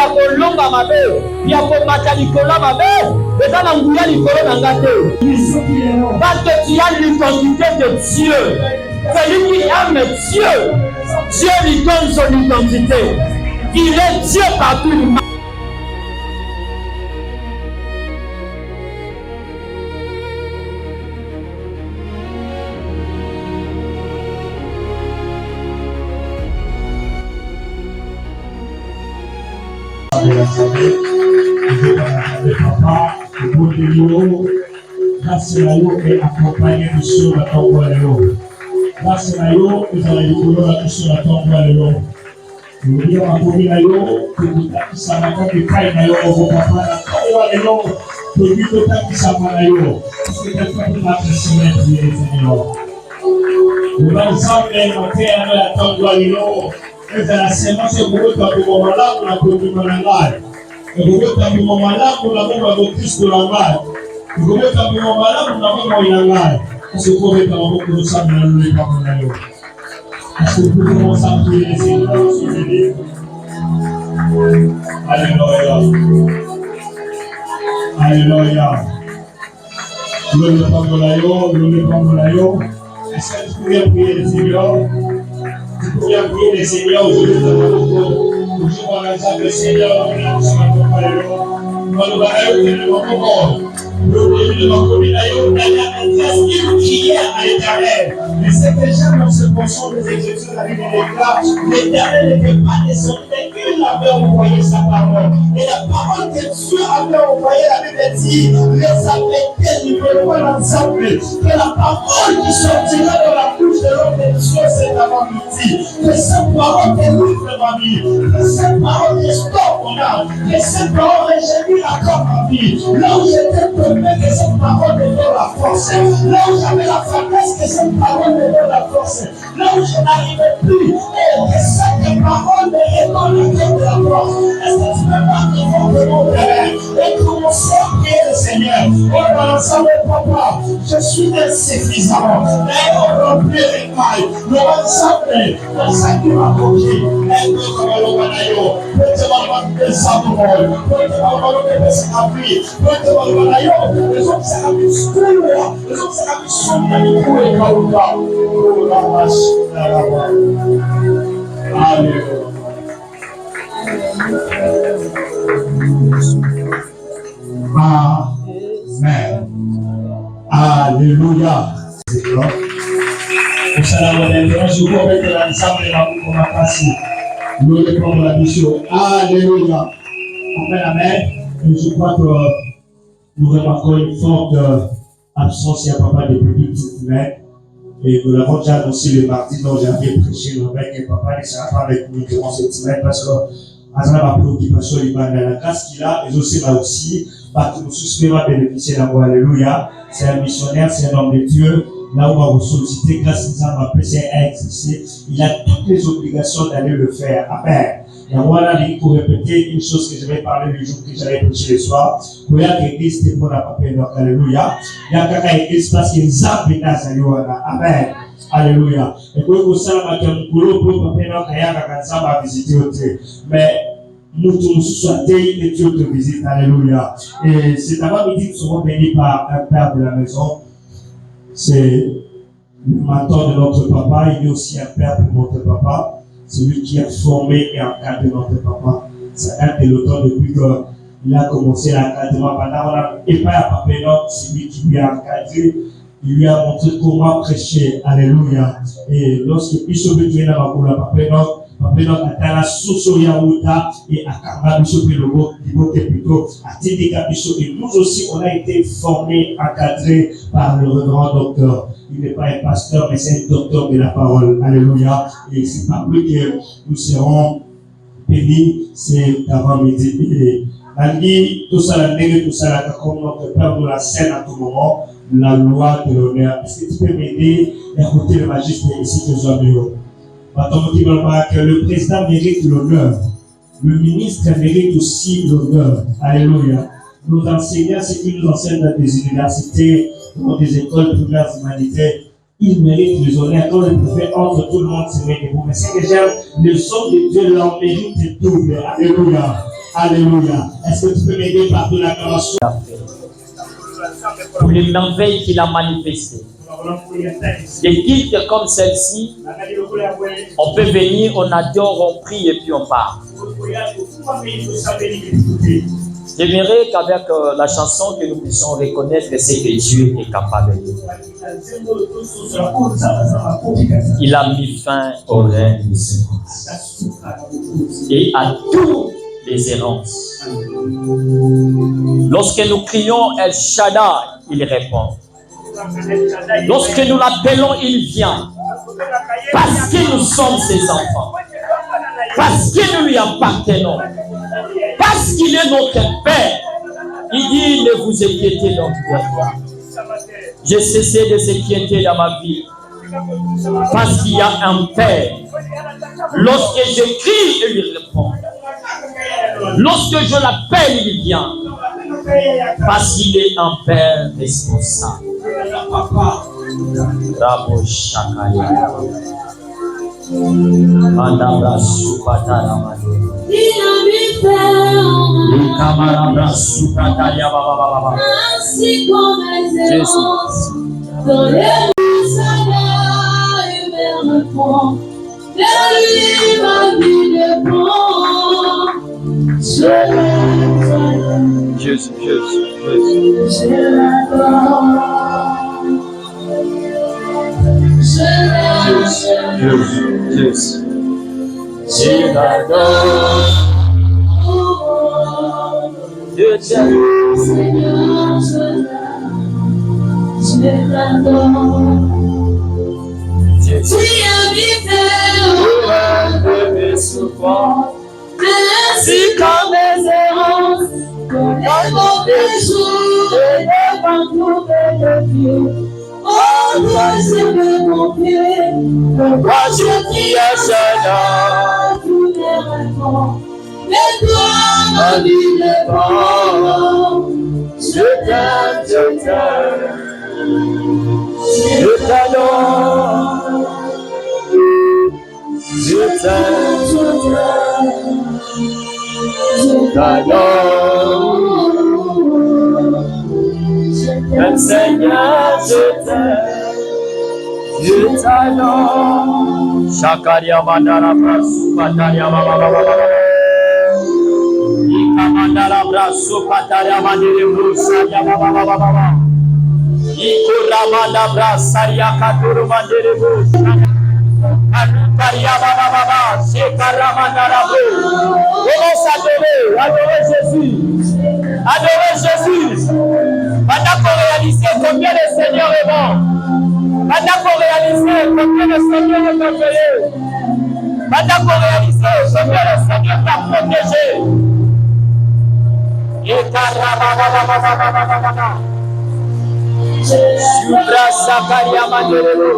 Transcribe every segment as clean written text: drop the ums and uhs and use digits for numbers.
ya kolonga mabe, ya komata likolo mabe, eza na nguya likolo na nga te. Parce que tu as l'identité de Dieu. Celui qui aime Dieu, Dieu lui donne son identité. Il est Dieu partout. Papa, grâce à vous et accompagné de ceux qui attendent le lot. Grâce à vous, vous allez vous donner à ceux qui attendent le lot. Nous disons à vous, que vous avez sa main de paille, vous papa, le lot, que vous avez sa main de l'eau. Parce que quelqu'un peut m'apprécier, Seigneur. Nous allons ensemble monter à l'attendre le lot. Et la séance est pour eux, comme vous m'avez là, vous l'avez vu dans la main. Et vous êtes à mon malade, vous l'avez vu Christ de la main. Vous êtes à mon malade, vous l'avez vu dans la main. Parce que vous êtes à mon malade, vous l'avez vu dans la main. Est-ce que vous pouvez commencer à prier les Seigneurs sur les livres? Alléluia. Alléluia. Nous ne parlons pas de l'aïe. Est-ce que vous pouvez prier les Seigneurs? Vous pouvez prier les Seigneurs aujourd'hui dans votre corps. Toujours en lançant le Seigneur, on a à l'éternel. Mais c'est déjà dans ce portion des Écritures, la Bible déclare, l'éternel ne peut pas descendre, mais il avait envoyé sa parole. Et la parole que Dieu avait envoyée, la Bible dit, les appels ne peuvent pas l'ensemble. Que la parole qui sortira de la bouche de l'homme de Dieu, c'est avant-midi. Que cette parole délivre ma vie. Que cette parole restaure mon âme. Que cette parole régénère la corps ma vie. Là où j'étais tombé, que cette parole me donne la force. Là où j'avais la faiblesse, que cette parole me donne la force. Là où je n'arrivais plus, que cette parole me redonne la clé de la force. Est-ce que tu peux pas te rendre mon Père et commencer à prier le Seigneur? Oh, dans l'ensemble, papa, je suis insuffisant. Mais on remplit les mailles. Nous ensemble, dans ça qui m'a coqué. Et nous allons le Banayo. Nous allons le Samouraï. Nous allons le Bessabi. Nous allons le Banayo. Les hommes s'est rappelé school. Les hommes s'est rappelé son ami pour les Kaouka. Oh, la vache. Alléluia. Amen. Alléluia. Nous allons je vous mettre l'ensemble de la boucle. Nous répondons la mission. Alléluia. Amen, amen. Et je crois que nous remarquons une forte absence à papa depuis toute cette semaine. Et nous l'avons déjà annoncé le mardi, donc j'avais prêché le mec et papa ne sera pas avec nous durant cette semaine parce que Azra ma préoccupation, il va dans la grâce qu'il a, et aussi là aussi, parce que nous souscrivons à bénéficier d'amour. Alléluia. C'est un missionnaire, c'est un homme de Dieu. Là où on va vous solliciter, grâce à ma PC à exercer, il a toutes les obligations d'aller le faire. Amen. Et voilà, pour répéter une chose que je vais parler le jour que j'avais prêché le soir. Pour y avoir l'église, c'était pour la papier. Alléluia. Il y a quelqu'un qui église parce qu'il y a une Amen. Alléluia. Et pour que ça, pour visiter autre. Mais nous tous souhaitons que Dieu te visite. Alléluia. Et c'est avant-midi que nous serons bénis par un père de la maison. C'est le mentor de notre papa. Il est aussi un père pour notre papa. C'est lui qui a formé et encadré notre papa. Ça date de l'automne depuis qu'il a commencé l'encadrement. Et pas à papa, c'est lui qui lui a encadré. Il lui a montré comment prêcher. Alléluia. Et lorsque Bishop est dans la boule, papa, à la source Yaouta et à Kamba Bishop et le niveau plutôt à Tidika Bishop. Et nous aussi, on a été formés, encadrés par le reverend docteur. Il n'est pas un pasteur, mais c'est un docteur de la parole. Alléluia. Et c'est par lui que nous serons bénis, c'est avant-midi. Nandi, tout ça, la nègre, tout ça, la comme notre Père nous la scène à tout moment, la loi de l'honneur. Est-ce que tu peux m'aider à écouter le magistrat ici que je sois mieux? Maintenant, que le président mérite l'honneur. Le ministre mérite aussi l'honneur. Alléluia. Nos enseignants, ceux qui nous enseignent dans des universités, dans des écoles primaires humanitaires, ils méritent les honneurs. Quand le prophète entre, tout le monde se met debout. Mais c'est que j'aime, le son de Dieu leur mérite double. Alléluia. Alléluia. Est-ce que tu peux m'aider par de l'acclamation? Pour les merveilles qu'il a manifestées. Des guides comme celle-ci, on peut venir, on adore, on prie et puis on part. J'aimerais qu'avec la chanson que nous puissions reconnaître ce que Dieu est capable de faire. Il a mis fin au règne du Seigneur et à toutes les errances. Lorsque nous crions El Shaddai, il répond. Lorsque nous l'appelons, il vient. Parce que nous sommes ses enfants. Parce que nous lui appartenons. Parce qu'il est notre Père. Il dit, ne vous inquiétez donc de moi. J'ai cessé de s'inquiéter dans ma vie. Parce qu'il y a un Père. Lorsque je crie, il lui répond. Lorsque je l'appelle, il vient. Parce qu'il est un Père responsable. Bravo Shakaya. Mandabra Supatara Madu. Ainsi comme les errances dans les sagas vers le fond, de lui ma vie dépend. Je l'aime, Jésus. je l'adore. Je l'adore. Je t'aime, Seigneur, je l'adore. Tu as mis de mes souffrances, ainsi comme mes errances, dans les mauvais jours et les parcours de Dieu. Oh, toi, je veux compter, pourquoi je prie à Shaddai, tous les réponds. Mais toi, ma vie dépend. Je t'aime, je t'aime. Je t'adore. Je t'aime, je t'aime. Je t'adore. Même Seigneur, je t'aime. Je t'adore. Shakaria Mandara Prasupataria Baba. Ikamandara Prasupataria Manderebusaria Baba. Ikuramanda Prasaria Katuru Manderebusaria. Karukaria Baba. Shekaramandara Bro. Commence à adorer Jésus. Adorez Jésus. Pendant qu'on réalise combien le Seigneur est bon. Pendant qu'on réalise combien le Seigneur est merveilleux. Pendant qu'on réalise combien le Seigneur t'a protégé. Et Karababababababababa. Subra Sakaria Manderebo.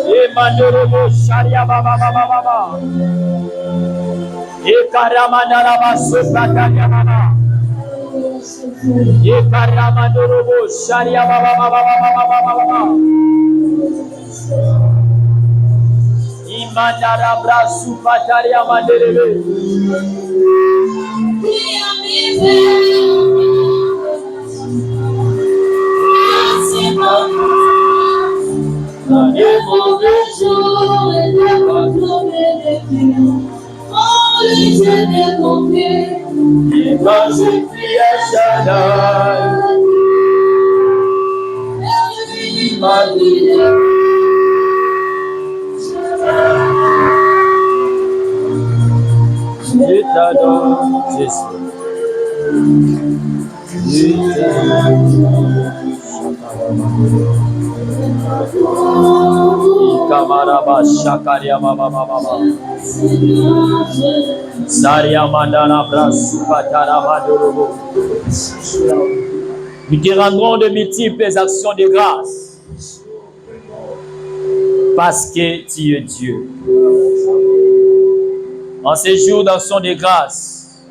Et Manderebo Sharia Bababababa. Et Karamandaraba Sopataria Baba. Et Karamandorobo Sharia Bababababababa. Imandarabra Supataria Manderebe. Dans les mauvais jours et les parcours de Dieu. Oh, je vais compter. Et quand je prie à Shaddai, Ma vie je t'adore, Jésus. Je t'aime. Kamaraba Shakaria Baba. Saria Mandana Brasupatara Mandorobo. Nous te rendrons de multiples actions de grâce parce que tu es Dieu. En ces jours d'action de grâce,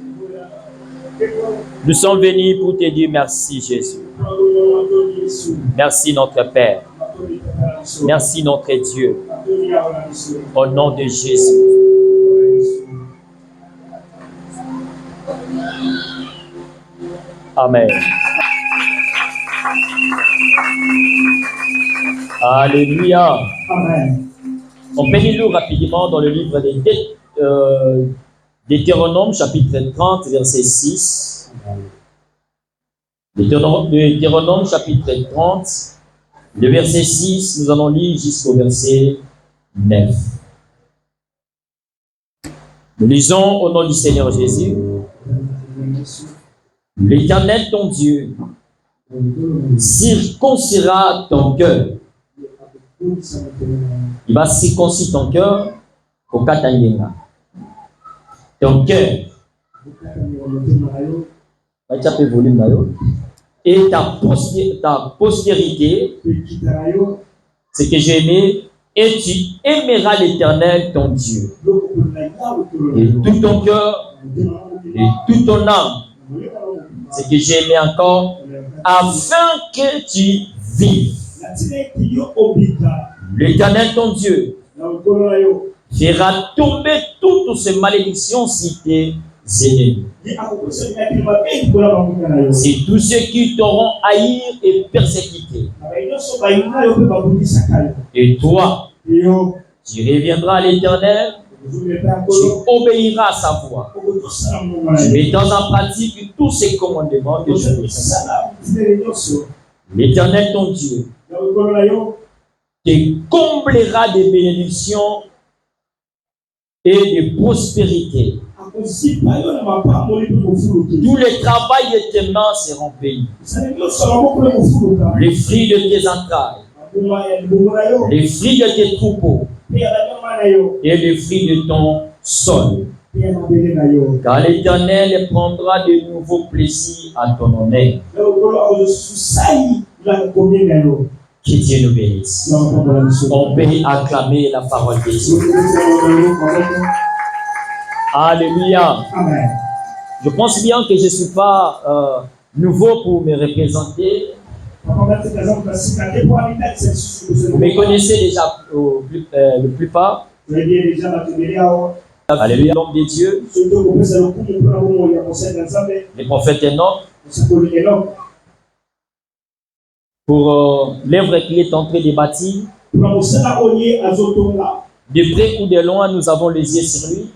nous sommes venus pour te dire merci Jésus. Merci notre Père. Merci notre Dieu. Au nom de Jésus. Amen. Alléluia. Amen. On peut lire rapidement dans le livre des Deutéronome, chapitre 30, verset 6. Deutéronome, chapitre 30, le verset 6, nous allons lire jusqu'au verset 9. Nous lisons au nom du Seigneur Jésus. L'Éternel, ton Dieu, circoncira ton cœur. Il va circoncire ton cœur au Katanyenga. Ton cœur. Et ta postérité, ce que j'ai aimé, et tu aimeras l'Éternel, ton Dieu, et tout ton cœur, et toute ton âme. Ce que j'ai aimé encore, afin que tu vives. L'Éternel, ton Dieu, fera tomber toutes ces malédictions sur tes ennemis. C'est tous ceux qui t'auront haï et persécuté. Et toi, tu reviendras à l'Éternel, tu obéiras à sa voix. Tu mettras en pratique tous ces commandements que je te donne. L'Éternel, ton Dieu, te comblera de bénédictions et de prospérité. Tous les travail de tes mains seront payés. Les fruits de tes entrailles, les fruits de tes troupeaux et les fruits de ton sol. Car l'Éternel prendra de nouveaux plaisirs à ton honneur. Que Dieu nous bénisse. On peut acclamer la parole de Dieu. Alléluia. Amen. Je pense bien que je ne suis pas nouveau pour me représenter. Vous me connaissez déjà le plupart. Alléluia, l'homme de Dieu. Le prophète Enoch. Pour l'œuvre qu'il est en train de bâtir. De près ou de loin, nous avons les yeux sur lui.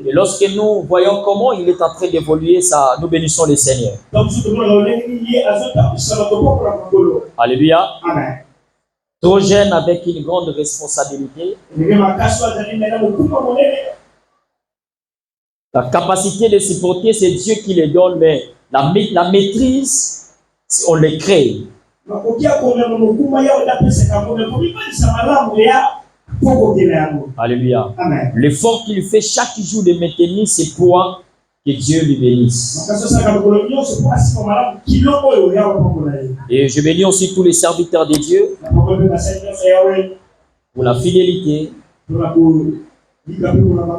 Et lorsque nous voyons comment il est en train d'évoluer, nous bénissons le Seigneur. Alléluia. Amen. Trop jeune avec une grande responsabilité. La capacité de supporter, c'est Dieu qui les donne, mais la maîtrise, on les crée. Alléluia. Amen. L'effort qu'il fait chaque jour de maintenir ses poids, que Dieu lui bénisse. Et je bénis aussi tous les serviteurs de Dieu pour la fidélité,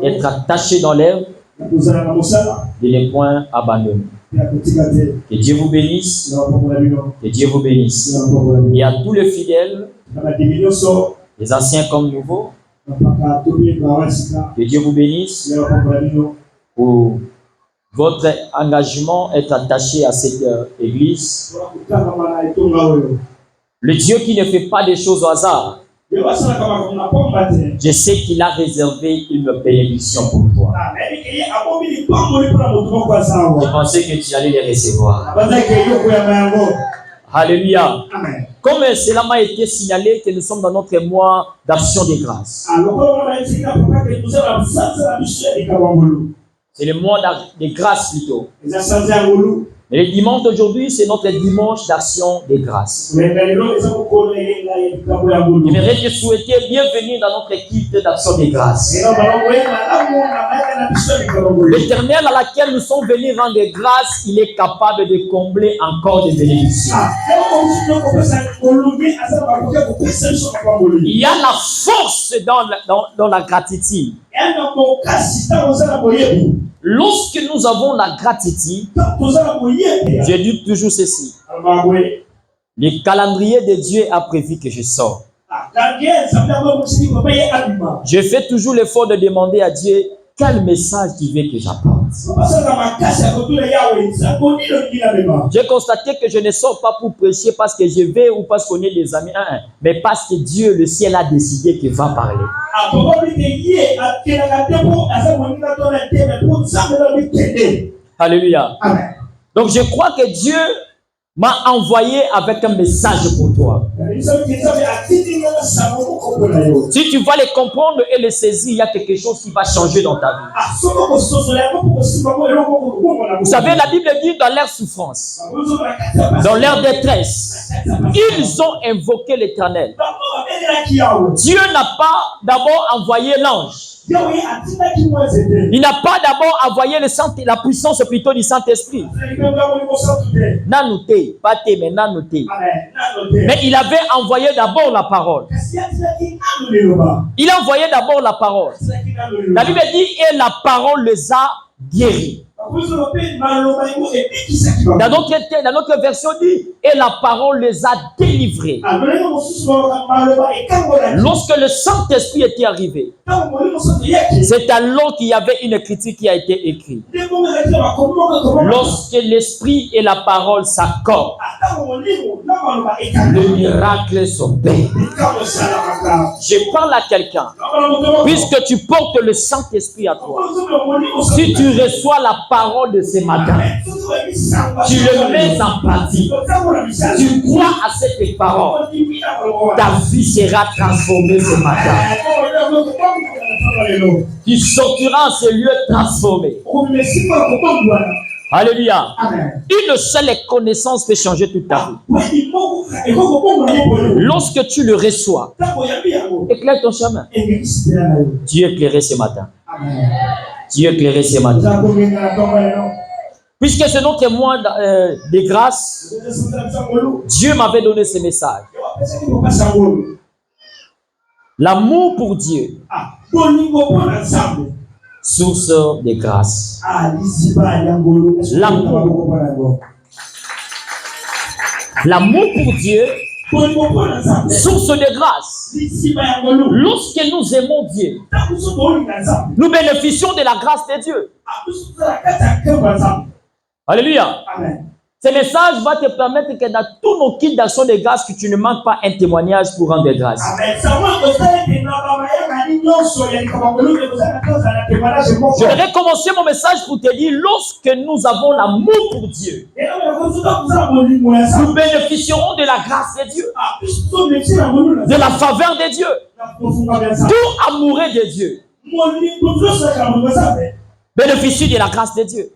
être attachés dans l'œuvre et les points abandonnés. Que Dieu vous bénisse. Que Dieu vous bénisse. Et à tous les fidèles, les anciens comme nouveaux, que Dieu vous bénisse pour votre engagement, être attaché à cette église. Le Dieu qui ne fait pas des choses au hasard, je sais qu'il a réservé une bénédiction pour toi. Je pensais que tu allais les recevoir. Alléluia. Amen. Comme cela m'a été signalé que nous sommes dans notre mois d'action de grâce. C'est le mois de grâce plutôt. Et le dimanche d'aujourd'hui, c'est notre dimanche d'action de grâce. J'aimerais te souhaiter bienvenue dans notre équipe d'action de grâce. L'Éternel à laquelle nous sommes venus rendre grâce, il est capable de combler encore des bénédictions. Il y a la force dans la gratitude. Lorsque nous avons la gratitude, je dis toujours ceci. Le calendrier de Dieu a prévu que je sors. Je fais toujours l'effort de demander à Dieu quel message tu veux que j'apporte? J'ai constaté que je ne sors pas pour prêcher parce que je vais ou parce qu'on est des amis, mais parce que Dieu, le ciel, a décidé qu'il va parler. Alléluia. Amen. Donc je crois que Dieu m'a envoyé avec un message pour toi. Si tu vas le comprendre et le saisir, il y a quelque chose qui va changer dans ta vie. Vous savez, la Bible dit dans leur souffrance, dans leur détresse, ils ont invoqué l'Éternel. Dieu n'a pas d'abord envoyé l'ange. Il n'a pas d'abord envoyé la puissance plutôt du Saint-Esprit. Nanoté, pas té, mais nanoté. Mais il avait envoyé d'abord la parole. Il a envoyé d'abord la parole. La Bible dit, et la parole les a guéris. Dans notre version dit, et la parole les a délivrés. Lorsque le Saint-Esprit était arrivé, c'est alors qu'il y avait une critique qui a été écrite. Lorsque l'Esprit et la parole s'accordent, le miracle s'opère. Je parle à quelqu'un. Puisque tu portes le Saint-Esprit à toi, si tu reçois la parole de ce matin, tu le mets en pratique, tu crois à cette parole, ta vie sera transformée ce matin. Tu sortiras en ce lieu transformé. Alléluia. Une seule connaissance peut changer toute ta vie. Lorsque tu le reçois, éclaire ton chemin. Dieu éclairé ce matin. Dieu éclairé ce matin. Puisque c'est notre témoin de grâce, Dieu m'avait donné ce message. L'amour pour Dieu, source de grâce. L'amour pour Dieu, source de grâce. Lorsque nous aimons Dieu, nous bénéficions de la grâce de Dieu. Alléluia. Amen. Ce message va te permettre que dans tous nos kits d'action de grâce, que tu ne manques pas un témoignage pour rendre grâce. Je vais commencer mon message pour te dire, lorsque nous avons l'amour pour Dieu, nous bénéficierons de la grâce de Dieu, de la faveur de Dieu. Tout amoureux de Dieu bénéficie de la grâce de Dieu.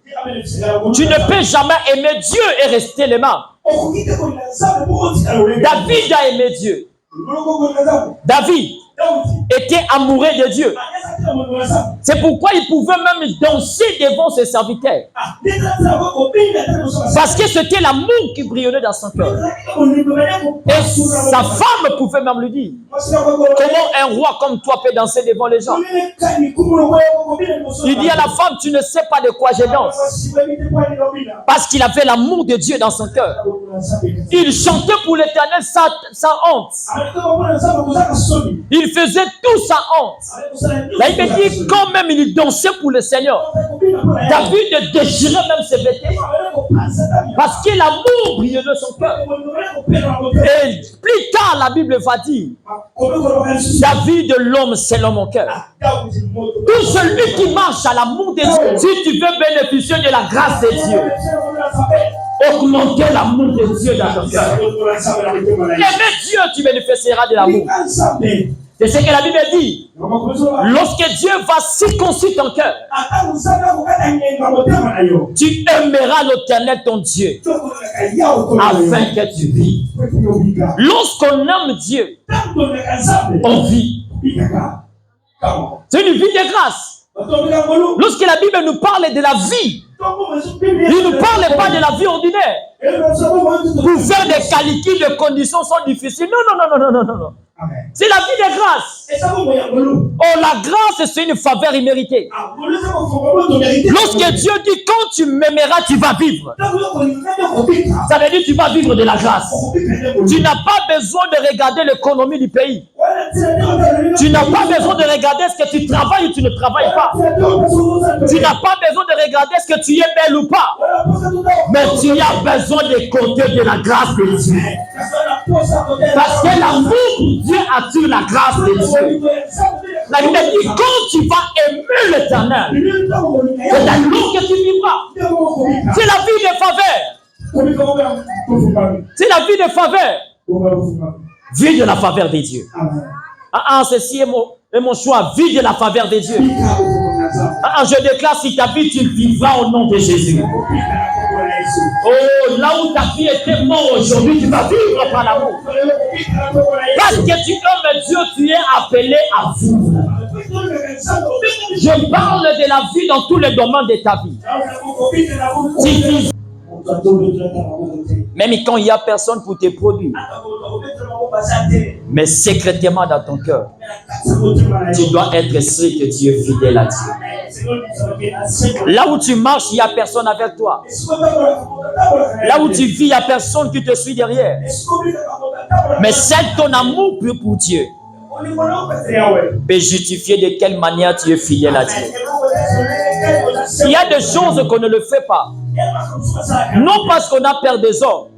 Tu ne peux jamais aimer Dieu et rester les mains. David a aimé Dieu. David était amoureux de Dieu. C'est pourquoi il pouvait même danser devant ses serviteurs. Parce que c'était l'amour qui brillait dans son cœur. Et sa femme pouvait même lui dire, comment un roi comme toi peut danser devant les gens? Il dit à la femme, tu ne sais pas de quoi je danse. Parce qu'il avait l'amour de Dieu dans son cœur. Il chantait pour l'Éternel sans honte. Il faisait tout sans honte. Là, il me dit, quand même il dansait pour le Seigneur. David déchirait même ses vêtements. Parce que l'amour brillait de son cœur. Et plus tard, la Bible va dire, David, l'homme selon mon cœur. Tout celui qui marche à l'amour de Dieu, si tu veux bénéficier de la grâce de Dieu, augmenter l'amour de Dieu dans ton cœur. Aimer Dieu, tu bénéficieras de l'amour. C'est ce que la Bible dit. Lorsque Dieu va circoncire ton cœur, tu aimeras l'Éternel ton Dieu afin que tu vis. Lorsqu'on aime Dieu, on vit. C'est une vie de grâce. Lorsque la Bible nous parle de la vie, Il ne parle pas de la vie ordinaire. Pour faire des calculs, les conditions sont difficiles. Non. C'est la vie de grâce. Oh, la grâce, c'est une faveur imméritée. Lorsque Dieu dit, quand tu m'aimeras, tu vas vivre. Ça veut dire que tu vas vivre de la grâce. Tu n'as pas besoin de regarder l'économie du pays. Tu n'as pas besoin de regarder ce que tu travailles ou tu ne travailles pas. Tu n'as pas besoin de regarder ce que tu es belle ou pas. Mais tu as besoin de compter de la grâce de Dieu. Parce que l'amour de Dieu attire la grâce de Dieu. La Bible dit, quand tu vas aimer l'Éternel, c'est alors que tu vivras. C'est la vie de faveur. C'est la vie de faveur. Vie de la faveur de Dieu. Ceci est mon choix. Vie de la faveur de Dieu. Je déclare, si ta vie, tu vivras au nom de Jésus. Oh, là où ta vie était morte aujourd'hui, tu vas vivre par l'amour. Parce que tu aimes Dieu, tu es appelé à vivre. Je parle de la vie dans tous les domaines de ta vie. Même quand il n'y a personne pour te produire, mais secrètement dans ton cœur, tu dois être sûr que tu es fidèle à Dieu. Là où tu marches, il n'y a personne avec toi. Là où tu vis, il n'y a personne qui te suit derrière. Mais c'est ton amour pour Dieu peut justifier de quelle manière tu es fidèle à Dieu. Il y a des choses qu'on ne le fait pas. Non parce qu'on a peur des hommes,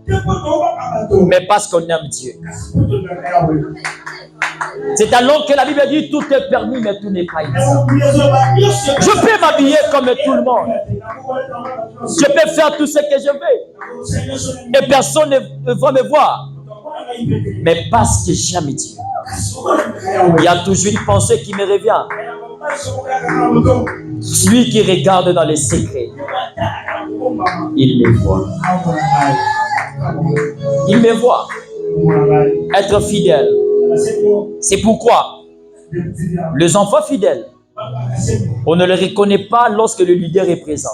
mais parce qu'on aime Dieu. C'est alors que la Bible dit tout est permis, mais tout n'est pas ici. Je peux m'habiller comme tout le monde. Je peux faire tout ce que je veux. Et personne ne va me voir. Mais parce que j'aime Dieu. Il y a toujours une pensée qui me revient. Celui qui regarde dans les secrets, il me voit. Il me voit. Être fidèle. C'est pourquoi les enfants fidèles, on ne les reconnaît pas lorsque le leader est présent.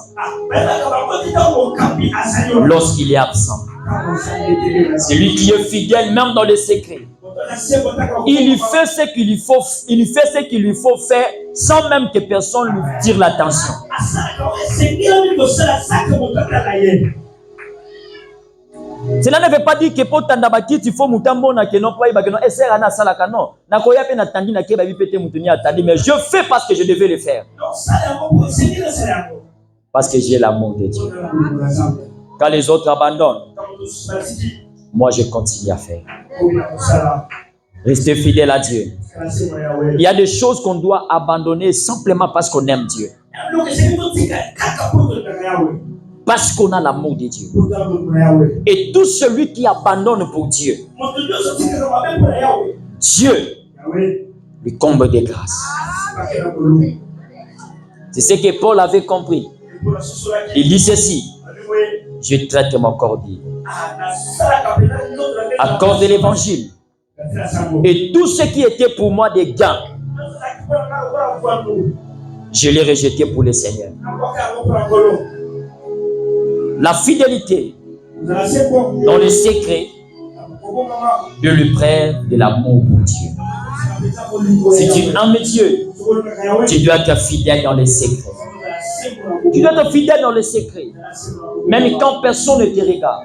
Lorsqu'il est absent. Celui qui est fidèle, même dans les secrets, il lui fait ce qu'il lui faut faire sans même que personne lui tire l'attention. Cela ne veut pas dire que pour t'andabaki il faut mutambona que non pas que non essayer à salaka non na koya pe na tandi na ke ba bipete mutuni atandi mais je fais parce que je devais le faire parce que j'ai l'amour de Dieu. Quand les autres abandonnent, moi je continue à faire. Restez fidèle à Dieu. Il y a des choses qu'on doit abandonner simplement parce qu'on aime Dieu. Parce qu'on a l'amour de Dieu. Et tout celui qui abandonne pour Dieu, Dieu lui comble de grâce. C'est ce que Paul avait compris. Il dit ceci: je traite mon corps à cause de l'évangile. Et tout ce qui était pour moi des gains, je l'ai rejeté pour le Seigneur. La fidélité dans le secret de l'œuvre de l'amour pour Dieu. Si tu aimes Dieu, tu dois être fidèle dans les secrets. Tu dois être fidèle dans les secrets. Même quand personne ne te regarde,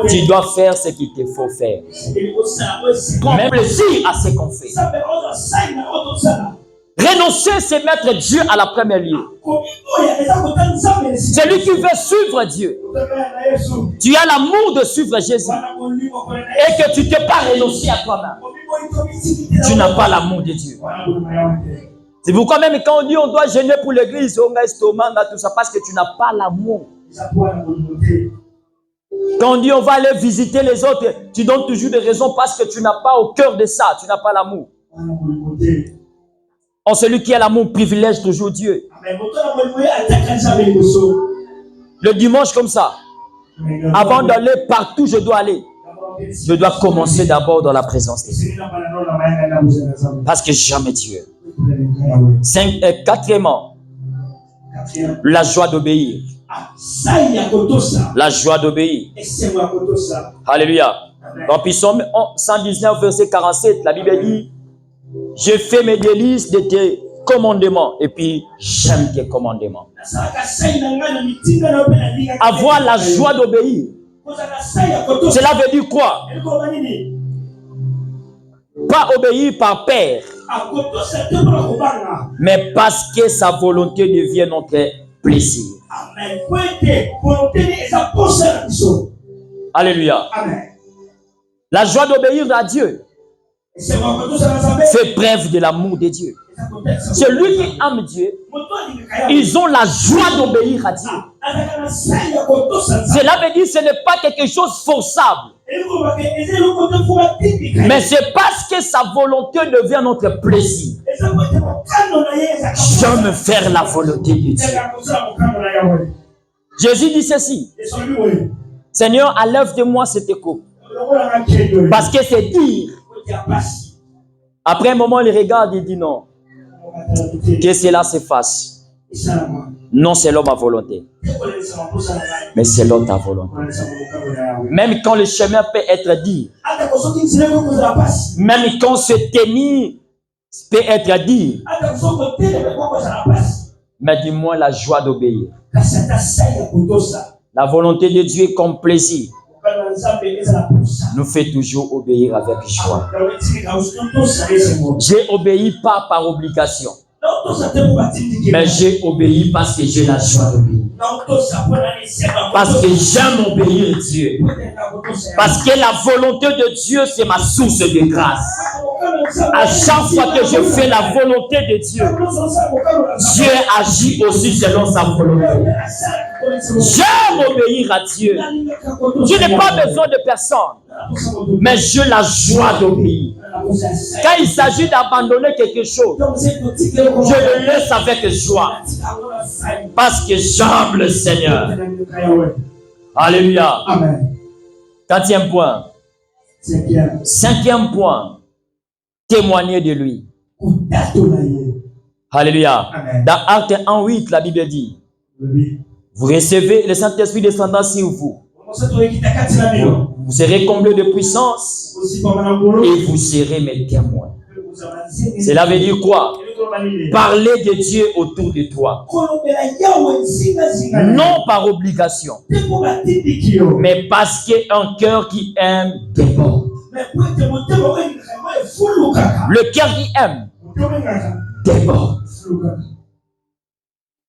tu dois faire ce qu'il te faut faire. Même plaisir à ce qu'on fait. Renoncer, c'est mettre Dieu à la première ligne. Celui qui veut suivre Dieu, tu as l'amour de suivre Jésus et que tu ne t'es pas renoncé à toi-même, tu n'as pas l'amour de Dieu. C'est pourquoi même quand on dit on doit gêner pour l'église, on a estomac, tout ça, parce que tu n'as pas l'amour. Quand on dit on va aller visiter les autres, tu donnes toujours des raisons parce que tu n'as pas au cœur de ça, tu n'as pas l'amour. Or, celui qui a l'amour privilège toujours Dieu. Le dimanche comme ça, avant d'aller partout, je dois aller. Je dois commencer d'abord dans la présence de Dieu. Parce que j'aime Dieu. Quatrièmement, La joie d'obéir. La joie d'obéir. Alléluia. Dans Psaume 119, verset 47, la Bible dit, je fais mes délices de tes commandements et puis j'aime tes commandements. Avoir la joie d'obéir. Cela veut dire quoi? Pas obéir par peur, mais parce que sa volonté devient notre plaisir. Alléluia. La joie d'obéir à Dieu fait preuve de l'amour de Dieu. Celui qui aime Dieu, ils ont la joie d'obéir à Dieu. Cela veut dire que ce n'est pas quelque chose forçable. Mais c'est parce que sa volonté devient notre plaisir. J'aime faire la volonté de Dieu. Jésus dit ceci. Seigneur, enlève de moi cet écho. Parce que c'est dire. Après un moment, il regarde et dit non. Que cela s'efface. Non, selon ma volonté. Mais selon ta volonté. Même quand le chemin peut être dit. Même quand se tenir peut être dit. Mais dis-moi la joie d'obéir. La volonté de Dieu est comme plaisir. Nous fait toujours obéir avec joie. J'ai obéi pas par obligation. Mais j'ai obéi parce que j'ai la joie d'obéir. Parce que j'aime obéir Dieu. Parce que la volonté de Dieu, c'est ma source de grâce. À chaque fois que je fais la volonté de Dieu, Dieu agit aussi selon sa volonté. J'aime obéir à Dieu. Je n'ai pas besoin de personne, mais j'ai la joie d'obéir. Quand il s'agit d'abandonner quelque chose, je le laisse avec joie. Parce que j'aime le Seigneur. Alléluia. Quatrième point. Cinquième point. Témoigner de lui. Alléluia. Dans Actes 1:8, la Bible dit, vous recevez le Saint-Esprit descendant sur vous. Vous serez comblés de puissance et vous serez mes témoins. Cela veut dire quoi? Parler de Dieu autour de toi. Non par obligation, mais parce qu'un cœur qui aime déborde. Le cœur qui aime déborde.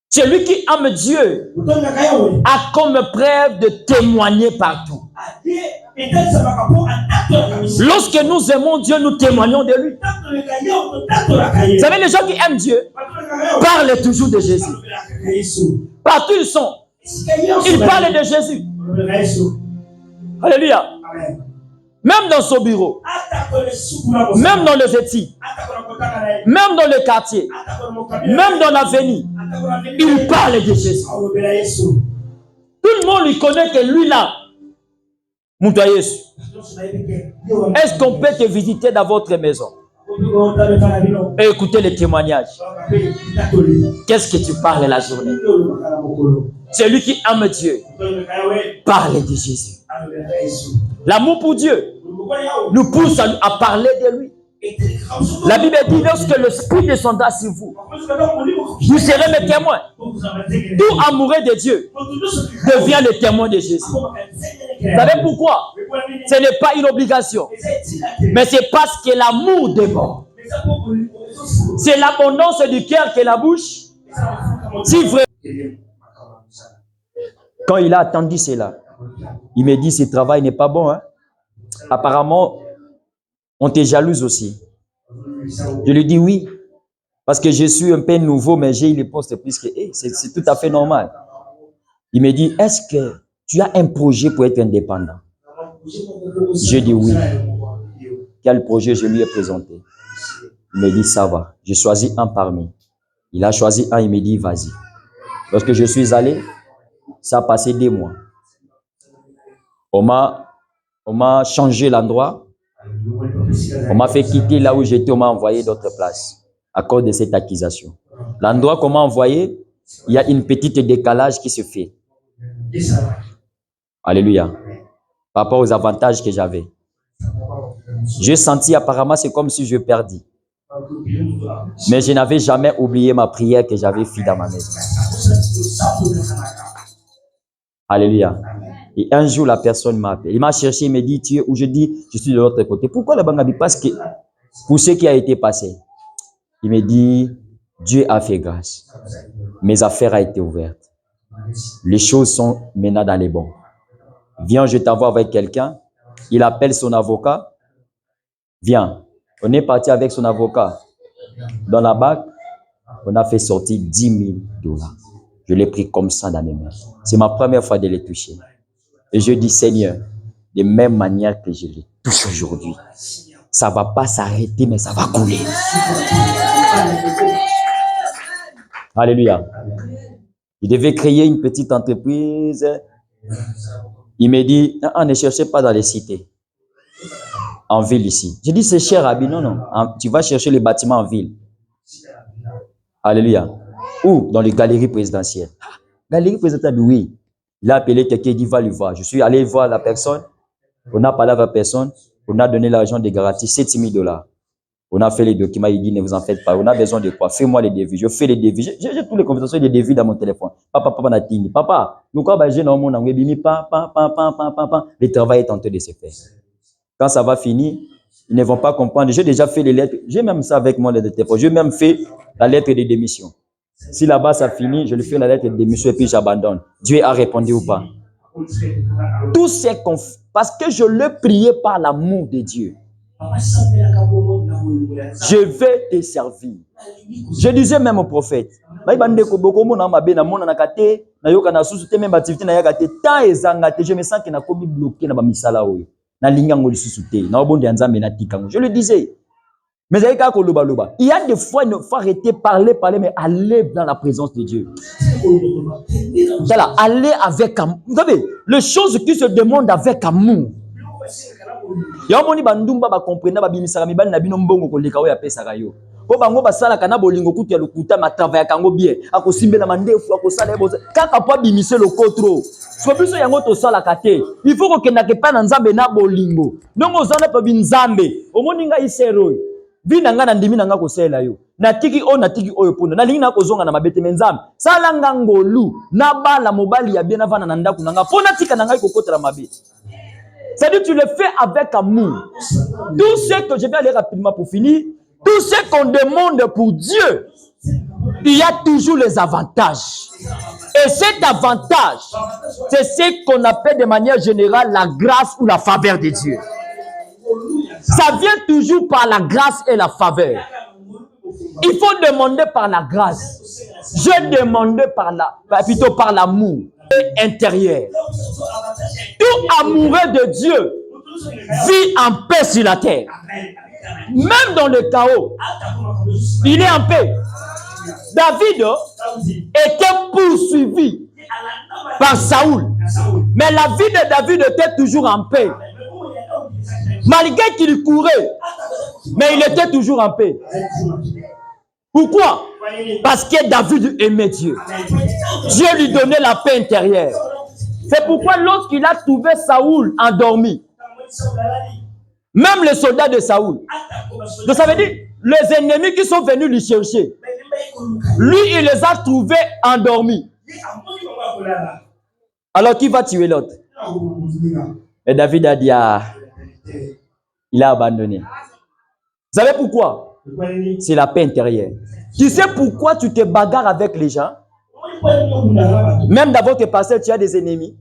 Celui qui aime Dieu a comme preuve de témoigner partout. Lorsque nous aimons Dieu, nous témoignons de lui. Vous savez, les gens qui aiment Dieu parlent toujours de Jésus. Partout ils sont, ils parlent de Jésus. Alléluia. Même dans son bureau, même dans les études, même dans le quartier, même dans l'avenir, il parle de Jésus. Tout le monde lui connaît que lui là, est-ce qu'on peut te visiter dans votre maison et écouter les témoignages? Qu'est-ce que tu parles la journée? Celui qui aime Dieu parle de Jésus. L'amour pour Dieu nous pousse à parler de lui. La Bible dit, lorsque l'Esprit descendra sur vous, vous serez mes témoins. Tout amoureux de Dieu devient le témoin de Jésus. Vous savez pourquoi? Ce n'est pas une obligation, mais c'est parce que l'amour déborde. C'est l'abondance du cœur que la bouche. Si vrai. Quand il a attendu cela, il me dit, ce travail n'est pas bon. Hein? Apparemment, on te jalouse aussi. Je lui dis oui, parce que je suis un peu nouveau, mais j'ai les postes plus que... c'est tout à fait normal. Il me dit, est-ce que tu as un projet pour être indépendant? Je dis oui. Quel projet je lui ai présenté? Il me dit, ça va. J'ai choisi un parmi. Il a choisi un, il me dit, vas-y. Lorsque je suis allé, ça a passé 2 mois. On m'a changé l'endroit. On m'a fait quitter là où j'étais, on m'a envoyé d'autres places à cause de cette accusation. L'endroit qu'on m'a envoyé, il y a une petite décalage qui se fait. Alléluia. Par rapport aux avantages que j'avais. J'ai senti apparemment c'est comme si je perdis. Mais je n'avais jamais oublié ma prière que j'avais faite dans ma maison. Alléluia. Et un jour, la personne m'a appelé. Il m'a cherché, il m'a dit, tu es où? Je dis, je suis de l'autre côté. Pourquoi le Bangabi? Parce que pour ce qui a été passé, il me dit, Dieu a fait grâce. Mes affaires ont été ouvertes. Les choses sont maintenant dans les bons. Viens, je t'envoie avec quelqu'un. Il appelle son avocat. Viens. On est parti avec son avocat. Dans la banque, on a fait sortir $10,000. Je l'ai pris comme ça dans mes mains. C'est ma première fois de les toucher. Et je dis, Seigneur, de même manière que je les touche aujourd'hui, ça ne va pas s'arrêter, mais ça va couler. Alléluia. Il devait créer une petite entreprise. Il me dit, ne cherchez pas dans les cités, en ville ici. Je dis, c'est cher, Abi. Non, non. Tu vas chercher les bâtiments en ville. Alléluia. Ou dans les galeries présidentielles. Galerie présidentielle, oui. Il a appelé quelqu'un, il dit, va le voir. Je suis allé voir la personne. On a parlé avec la personne. On a donné l'argent de garantie, $7,000. On a fait les documents. Il dit, ne vous en faites pas. On a besoin de quoi? Fais-moi les devis. Je fais les devis. J'ai toutes les conversations des devis dans mon téléphone. Papa, Natini. Papa, nous, quand j'ai dans mon anglais, le travail est en train de se faire. Quand ça va finir, ils ne vont pas comprendre. J'ai déjà fait les lettres. J'ai même ça avec moi, les téléphone. J'ai même fait la lettre de démission. Si là-bas ça finit, je lui fais la lettre de démission et puis j'abandonne. Dieu a répondu ou pas? Tout c'est parce que je le priais par l'amour de Dieu. Je vais te servir. Je disais même au prophète, je me sens qu'il a commis bloqué dans misala. Je le disais. Mais il y a des fois, il ne faut arrêter parler, mais aller dans la présence de Dieu. Voilà, aller avec amour. Vous savez, les choses qui se demandent avec amour. Il y a des gens qui comprennent que les gens qui comprennent po bango basala kana bolingo kutu ya lokuta ma travail kango bien akosimbela mandefu akosala eboza kaka po bimise lokotro so biso yango to sala kate il faut que na kepa na nzambe na bolingo ndongo zana pa binzambe omoninga isero vina nga na ndimi na nga kosela yo natiki oyo punda na lingi na kozonga na mabete menzambe sala nga ngolu na bala mobali ya bien avana na ndaku na nga pona tika na nga kokotela mabete. C'est-à-dire tu le fais avec amour. Tout ce que je vais aller rapidement pour finir. Tout ce qu'on demande pour Dieu, il y a toujours les avantages. Et cet avantage, c'est ce qu'on appelle de manière générale la grâce ou la faveur de Dieu. Ça vient toujours par la grâce et la faveur. Il faut demander par la grâce. Je demandais plutôt par l'amour intérieur. Tout amoureux de Dieu vit en paix sur la terre. Même dans le chaos, il est en paix. David était poursuivi par Saoul. Mais la vie de David était toujours en paix. Malgré qu'il courait, mais il était toujours en paix. Pourquoi? Parce que David aimait Dieu. Dieu lui donnait la paix intérieure. C'est pourquoi lorsqu'il a trouvé Saoul endormi, même les soldats de Saoul, donc ça veut dire les ennemis qui sont venus lui chercher, lui il les a trouvés endormis. Alors qui va tuer l'autre? Et David a dit, il a abandonné. Vous savez pourquoi? C'est la paix intérieure. Tu sais pourquoi tu te bagarres avec les gens? Même d'abord que passer, tu as des ennemis.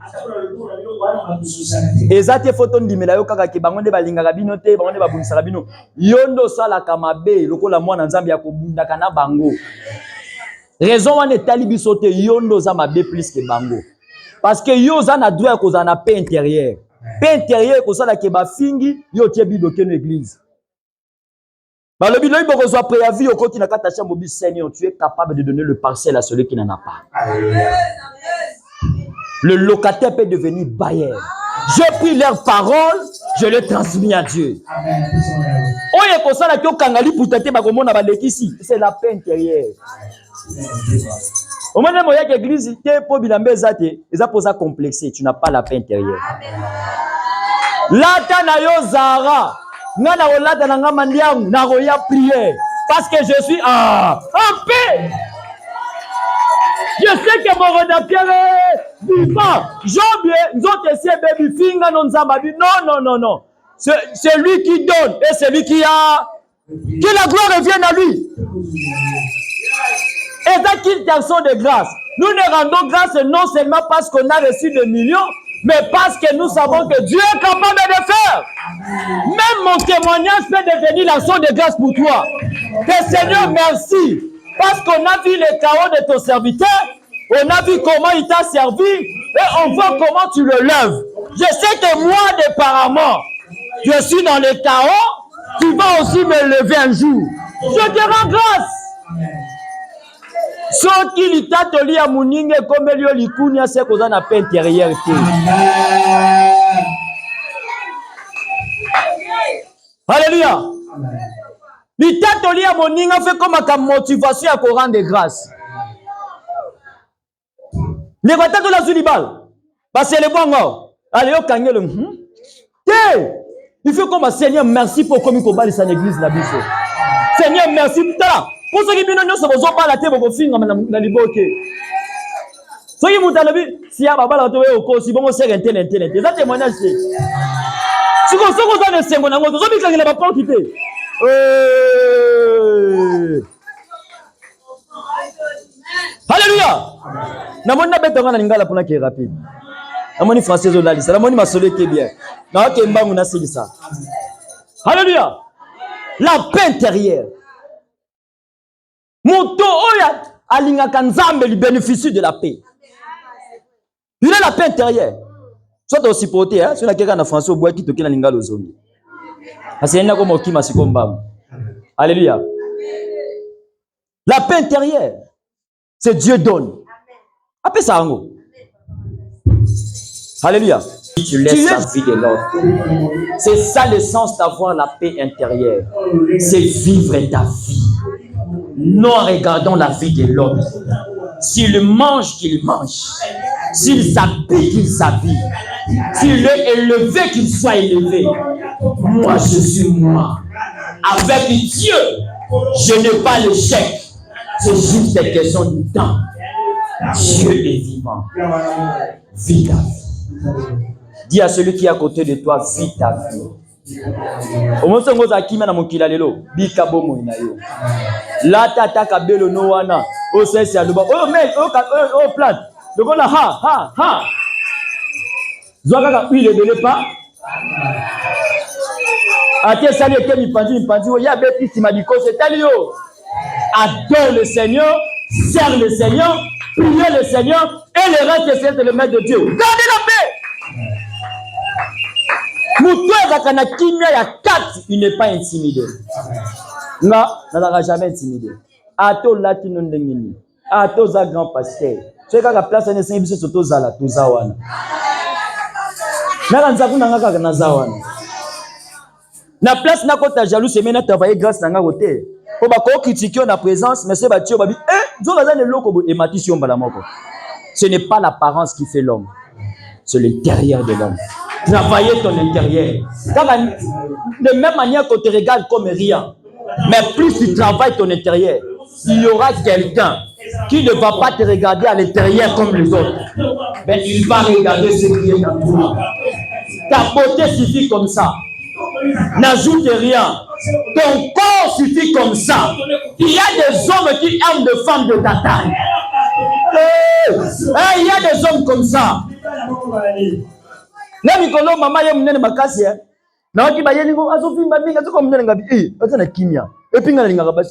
Ezate photo ndimela yo kaka ke bango nde balingaka bino te bango nde babunisaka bino yondo sala kamabe lokola mwana nzambe ya kobundaka na bango raison wana etali biso te yondo za mabe plus que bango parce que yo za na droit ko za na paix intérieure ko sala ke bafingi yo tie bible ke no église balobi loyi boko zo préavis yo koti na kata chambre bi Seigneur tu es capable de donner le parcelle à celui qui n'en a pas. Le locataire peut devenir bailleur. J'ai pris leurs paroles, je les transmis à Dieu. C'est la paix intérieure. Au moment où il y a l'église, tu es pour bilamber zate, ils ont posé complexé, tu n'as pas la paix intérieure. Là, tu as Zara, nana olata nanga mandiam, na roya prière, parce que je suis en paix. Je sais que mon redacteur est vivant. Job, nous autres essayons baby finger non zambabi. Non. C'est lui qui donne et c'est lui qui a. Que la gloire revienne à lui. Et ça qu'il garçon de grâce. Nous ne rendons grâce non seulement parce qu'on a reçu des millions, mais parce que nous savons que Dieu est capable de faire. Même mon témoignage peut devenir l'action de grâce pour toi. Que Seigneur, merci. Parce qu'on a vu le chaos de ton serviteur, on a vu comment il t'a servi, et on voit comment tu le lèves. Je sais que moi, apparemment, je suis dans le chaos, tu vas aussi me lever un jour. Je te rends grâce. Ce qui t'a toli à Mouningue, comme il y a l'ikunia, c'est qu'on a paix intérieure. Alléluia. L'État toli à Mouningue fait comme une motivation à qu'on rende grâce. Les batailles de la Zulibal, parce que c'est le bon. Allez, au Kangel. Il faut comme Seigneur, merci pour comme il combat dans l'église la biche. Seigneur, merci. Pour ceux qui viennent nous sommes pas la tête pour finir dans les boquets. Ceux qui montent à la vie, si y a baba la tête au corps, si bon on sert un tel. Ça témoignage c'est. Si on se cause de 5 ans, on se dit qu'il n'a pas quitté. Alléluia. Namoni bête on a lingala pour na qui est rapide. Namoni français au lalisa, namoni masole qui est bien. Na ke mbangu na silisa. Alléluia. La paix intérieure. Moto oya alingaka nzambe lui bénéficie de la paix. Il a la paix intérieure. Soit aussi porté hein, sur la quelqu'un en français au bois qui toki na lingala ozongi. Asena ko mokima sikomba. Alléluia. La paix intérieure. C'est Dieu donne. Appelle ça en Alléluia. Tu laisses la vie de l'autre. C'est ça le sens d'avoir la paix intérieure. C'est vivre ta vie. Non, regardons la vie de l'autre. S'il mange, qu'il mange. S'il s'habille, qu'il s'habille. S'il est élevé, qu'il soit élevé. Moi, je suis moi. Avec Dieu, je n'ai pas l'échec. C'est juste une question du temps. Dieu est vivant. Vis ta vie. Dis à celui qui est à côté de toi, vis ta vie. Au moins, on va qui mène mon kilalelo. Bikabo moinayo. La tata kabelo no wana. O sesi aluba. Oh mec, oh plate. Donc on a ha. Zoaka ka huile de pas. Ate sali eke mi pandi. Ya beti simadiko c'est talio. Adore le Seigneur, serre le Seigneur, prie le Seigneur, et le reste c'est le maître de Dieu. Gardez la paix. Moutou Zakana Kimia ya 4, il n'est pas intimidé. Non, il n'aura jamais intimidé. Ato latino ndengini. Ato za grand pasteur. Tu sais la place ne s'est sur to zala, to zawana. Na kanza kuna ngaka na zawana. Na place na kota jaloux c'est maintenant travailler grâce na nga côté. Pour critiquer la présence, mais c'est battu babi. Ce n'est pas l'apparence qui fait l'homme, c'est l'intérieur de l'homme. Travailler ton intérieur. De même manière qu'on te regarde comme rien, mais plus tu travailles ton intérieur, il y aura quelqu'un qui ne va pas te regarder à l'intérieur comme les autres, mais il va regarder ce qui est dans toi. Ta beauté suffit comme ça. N'ajoute rien. Ton corps suffit comme ça. Il y a des hommes qui aiment des femmes de ta taille. Il y a des hommes comme ça. Là, Mikolo, maman, il y a une makasi. Na qui baye ni ko azofi mbinga to comme nanga bi. Atana kimia. Et puis ngala ngaba